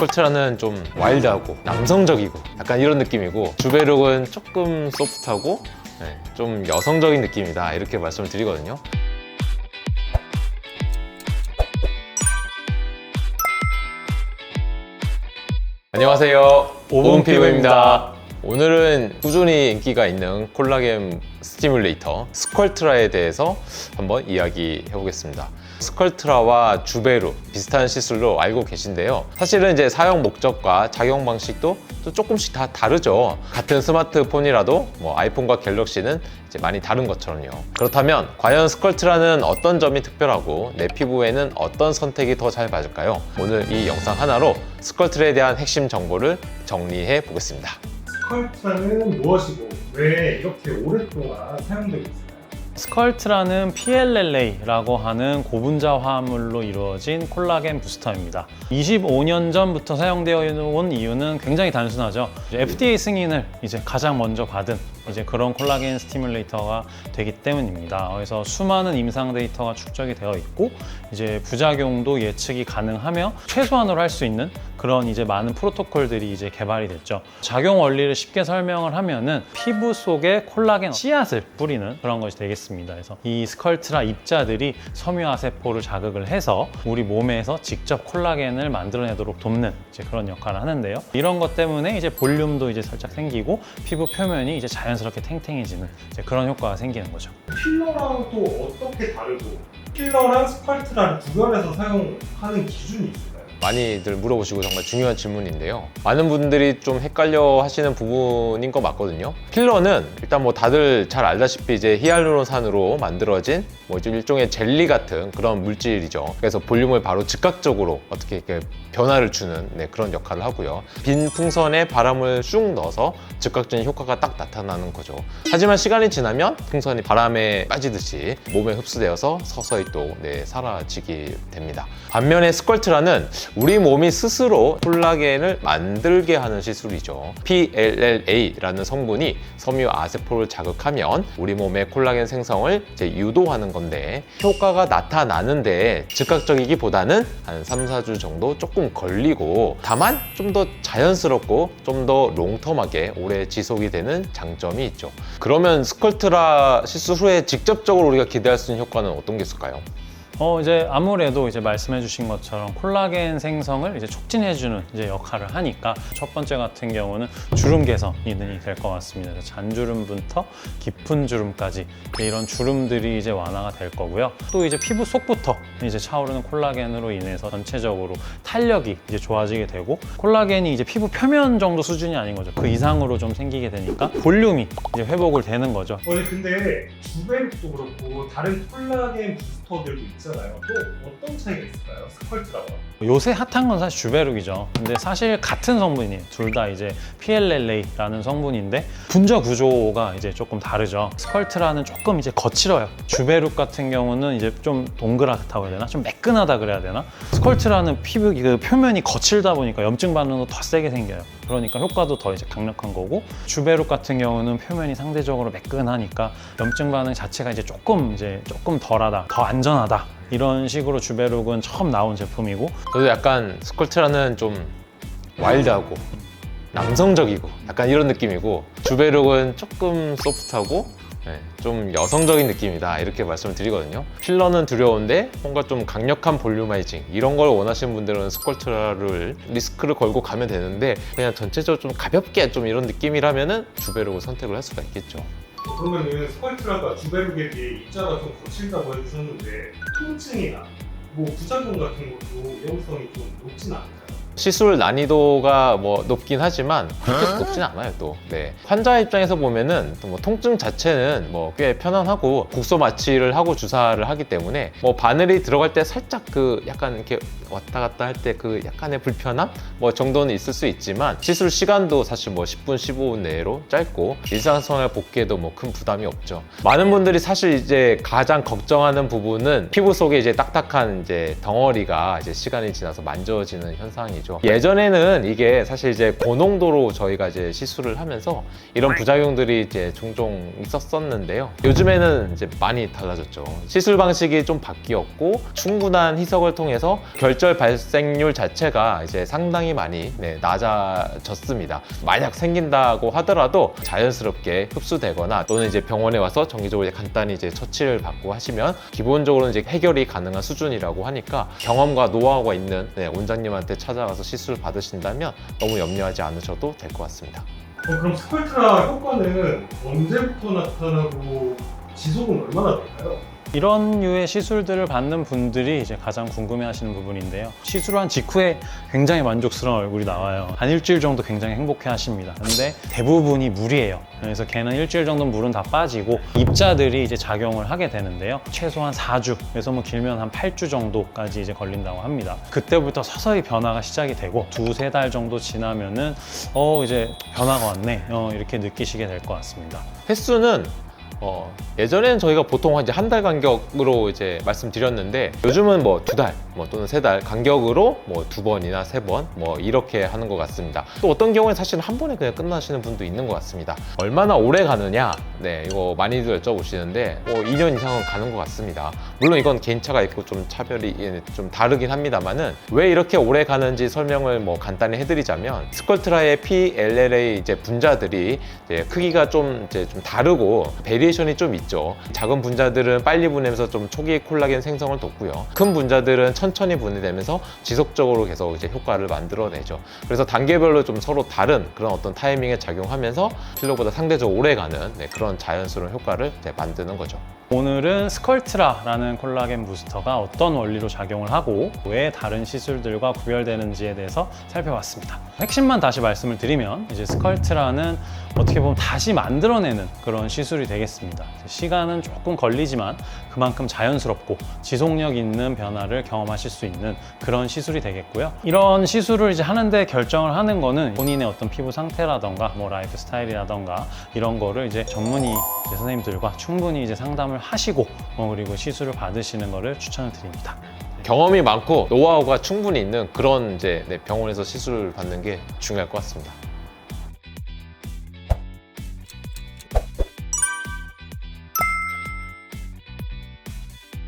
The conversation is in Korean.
스컬트라는 좀 와일드하고 남성적이고 약간 이런 느낌이고, 주베룩은 조금 소프트하고 좀 여성적인 느낌이다, 이렇게 말씀을 드리거든요. 안녕하세요, 오은 피부입니다. 오늘은 꾸준히 인기가 있는 콜라겐 스티뮬레이터 스컬트라에 대해서 한번 이야기해 보겠습니다. 스컬트라와 주베룩 비슷한 시술로 알고 계신데요. 사실은 이제 사용 목적과 작용 방식도 또 조금씩 다 다르죠. 같은 스마트폰이라도 뭐 아이폰과 갤럭시는 이제 많이 다른 것처럼요. 그렇다면 과연 스컬트라는 어떤 점이 특별하고 내 피부에는 어떤 선택이 더 잘 맞을까요? 오늘 이 영상 하나로 스컬트라에 대한 핵심 정보를 정리해 보겠습니다. 스컬트라는 무엇이고 왜 이렇게 오랫동안 사용되고 있을까요? 스컬트라는 PLLA라고 하는 고분자 화합물로 이루어진 콜라겐 부스터입니다. 25년 전부터 사용되어 온 이유는 굉장히 단순하죠. FDA 승인을 이제 가장 먼저 받은 그런 콜라겐 스티뮬레이터가 되기 때문입니다. 그래서 수많은 임상 데이터가 축적이 되어 있고 이제 부작용도 예측이 가능하며 최소한으로 할 수 있는 그런 이제 많은 프로토콜들이 이제 개발이 됐죠. 작용 원리를 쉽게 설명을 하면은 피부 속에 콜라겐 씨앗을 뿌리는 그런 것이 되겠습니다. 그래서 이 스컬트라 입자들이 섬유화 세포를 자극을 해서 우리 몸에서 직접 콜라겐을 만들어내도록 돕는 이제 그런 역할을 하는데요. 이런 것 때문에 이제 볼륨도 이제 살짝 생기고 피부 표면이 이제 자연스럽게 탱탱해지는 이제 그런 효과가 생기는 거죠. 필러랑 또 어떻게 다르고 필러랑 스컬트라를 구별해서 사용하는 기준이 있을까요? 많이들 물어보시고 정말 중요한 질문인데요. 많은 분들이 좀 헷갈려 하시는 부분인 거 맞거든요. 필러는 일단 뭐 다들 잘 알다시피 이제 히알루론산으로 만들어진 뭐 일종의 젤리 같은 그런 물질이죠. 그래서 볼륨을 바로 즉각적으로 어떻게 이렇게 변화를 주는 그런 역할을 하고요. 빈 풍선에 바람을 쑥 넣어서 즉각적인 효과가 딱 나타나는 거죠. 하지만 시간이 지나면 풍선이 바람에 빠지듯이 몸에 흡수되어서 서서히 또 사라지게 됩니다. 반면에 스컬트라는 우리 몸이 스스로 콜라겐을 만들게 하는 시술이죠. PLLA라는 성분이 섬유 아세포를 자극하면 우리 몸의 콜라겐 생성을 이제 유도하는 건데, 효과가 나타나는데 즉각적이기보다는 한 3, 4주 정도 조금 걸리고, 다만 좀 더 자연스럽고 좀 더 롱텀하게 오래 지속이 되는 장점이 있죠. 그러면 스컬트라 시술 후에 직접적으로 우리가 기대할 수 있는 효과는 어떤 게 있을까요? 이제 아무래도 이제 말씀해주신 것처럼 콜라겐 생성을 이제 촉진해주는 이제 역할을 하니까 첫 번째 같은 경우는 주름 개선이 될 것 같습니다. 그래서 잔주름부터 깊은 주름까지 이런 주름들이 이제 완화가 될 거고요. 또 이제 피부 속부터 이제 차오르는 콜라겐으로 인해서 전체적으로 탄력이 이제 좋아지게 되고, 콜라겐이 이제 피부 표면 정도 수준이 아닌 거죠. 그 이상으로 좀 생기게 되니까 볼륨이 이제 회복을 되는 거죠. 근데 주베룩도 그렇고 다른 콜라겐 부스터들도 있잖아요. 또 어떤 차이가 있을까요? 스컬트라와? 요새 핫한 건 사실 주베룩이죠. 근데 사실 같은 성분이에요. 둘 다 이제 PLLA라는 성분인데 분자 구조가 이제 조금 다르죠. 스컬트라는 조금 이제 거칠어요. 주베룩 같은 경우는 이제 좀 동그랗다고 해야 되나? 좀 매끈하다 그래야 되나? 스컬트라는 피부 그 표면이 거칠다 보니까 염증 반응도 더 세게 생겨요. 그러니까 효과도 더 이제 강력한 거고, 주베룩 같은 경우는 표면이 상대적으로 매끈하니까 염증 반응 자체가 이제 조금 덜하다, 더 안전하다. 이런 식으로 주베룩은 처음 나온 제품이고, 저도 약간 스컬트라는 좀 와일드하고 남성적이고 약간 이런 느낌이고, 주베룩은 조금 소프트하고 좀 여성적인 느낌이다, 이렇게 말씀을 드리거든요. 필러는 두려운데 뭔가 좀 강력한 볼륨아이징 이런 걸 원하시는 분들은 스컬트라를 리스크를 걸고 가면 되는데, 그냥 전체적으로 좀 가볍게 좀 이런 느낌이라면은 주베룩을 선택을 할 수가 있겠죠. 그러면은 스컬트라가 주베룩에 비해 입자가 좀 거칠다고 해주셨는데 통증이나 뭐 부작용 같은 것도 위험성이 좀 높진 않을까요? 시술 난이도가 뭐 높긴 하지만 그렇게 높진 않아요 또. 환자 입장에서 보면은 또 뭐 통증 자체는 뭐 꽤 편안하고 국소 마취를 하고 주사를 하기 때문에 뭐 바늘이 들어갈 때 살짝 그 약간 이렇게 왔다 갔다 할 때 그 약간의 불편함 뭐 정도는 있을 수 있지만, 시술 시간도 사실 뭐 10분, 15분 내로 짧고 일상생활 복귀에도 뭐 큰 부담이 없죠. 많은 분들이 사실 이제 가장 걱정하는 부분은 피부 속에 이제 딱딱한 이제 덩어리가 이제 시간이 지나서 만져지는 현상이 부작용이죠. 예전에는 이게 사실 이제 고농도로 저희가 이제 시술을 하면서 이런 부작용들이 이제 종종 있었었는데요. 요즘에는 이제 많이 달라졌죠. 시술 방식이 좀 바뀌었고 충분한 희석을 통해서 결절 발생률 자체가 이제 상당히 많이 낮아졌습니다. 만약 생긴다고 하더라도 자연스럽게 흡수되거나 또는 이제 병원에 와서 정기적으로 간단히 이제 처치를 받고 하시면 기본적으로 이제 해결이 가능한 수준이라고 하니까 경험과 노하우가 있는 원장님한테 찾아가서 시술을 받으신다면 너무 염려하지 않으셔도 될 것 같습니다. 그럼 스컬트라 효과는 언제부터 나타나고 지속은 얼마나 될까요? 이런 류의 시술들을 받는 분들이 이제 가장 궁금해하시는 부분인데요. 시술한 직후에 굉장히 만족스러운 얼굴이 나와요. 한 일주일 정도 굉장히 행복해하십니다. 근데 대부분이 물이에요. 그래서 걔는 일주일 정도 물은 다 빠지고 입자들이 이제 작용을 하게 되는데요. 최소한 4주, 그래서 뭐 길면 한 8주 정도까지 이제 걸린다고 합니다. 그때부터 서서히 변화가 시작이 되고 2-3달 정도 지나면은 이제 변화가 왔네 이렇게 느끼시게 될 것 같습니다. 횟수는 예전에는 저희가 보통 이제 한 달 간격으로 이제 말씀드렸는데 요즘은 뭐 2달 또는 3달 간격으로 뭐 2번이나 3번 이렇게 하는 것 같습니다. 또 어떤 경우에 사실 한 번에 그냥 끝나시는 분도 있는 것 같습니다. 얼마나 오래 가느냐? 이거 많이들 여쭤보시는데 2년 이상은 가는 것 같습니다. 물론 이건 개인차가 있고 좀 차별이 좀 다르긴 합니다만은 왜 이렇게 오래 가는지 설명을 간단히 해드리자면 스컬트라의 PLLA 이제 분자들이 이제 크기가 좀 다르고 베리에이션이 좀 있죠. 작은 분자들은 빨리 분해하면서 좀 초기 콜라겐 생성을 돕고요. 큰 분자들은 천천히 분해되면서 지속적으로 계속 이제 효과를 만들어내죠. 그래서 단계별로 좀 서로 다른 그런 어떤 타이밍에 작용하면서 필러보다 상대적으로 오래가는 그런 자연스러운 효과를 만드는 거죠. 오늘은 스컬트라라는 콜라겐 부스터가 어떤 원리로 작용을 하고 왜 다른 시술들과 구별되는지에 대해서 살펴봤습니다. 핵심만 다시 말씀을 드리면 이제 스컬트라는 어떻게 보면 다시 만들어내는 그런 시술이 되겠습니다. 시간은 조금 걸리지만 그만큼 자연스럽고 지속력 있는 변화를 경험하실 수 있는 그런 시술이 되겠고요. 이런 시술을 이제 하는데 결정을 하는 거는 본인의 어떤 피부 상태라던가 라이프 스타일이라던가 이런 거를 이제 전문의 이제 선생님들과 충분히 이제 상담을 하시고 그리고 시술을 받으시는 거를 추천을 드립니다. 경험이 많고 노하우가 충분히 있는 그런 이제 병원에서 시술을 받는 게 중요할 것 같습니다.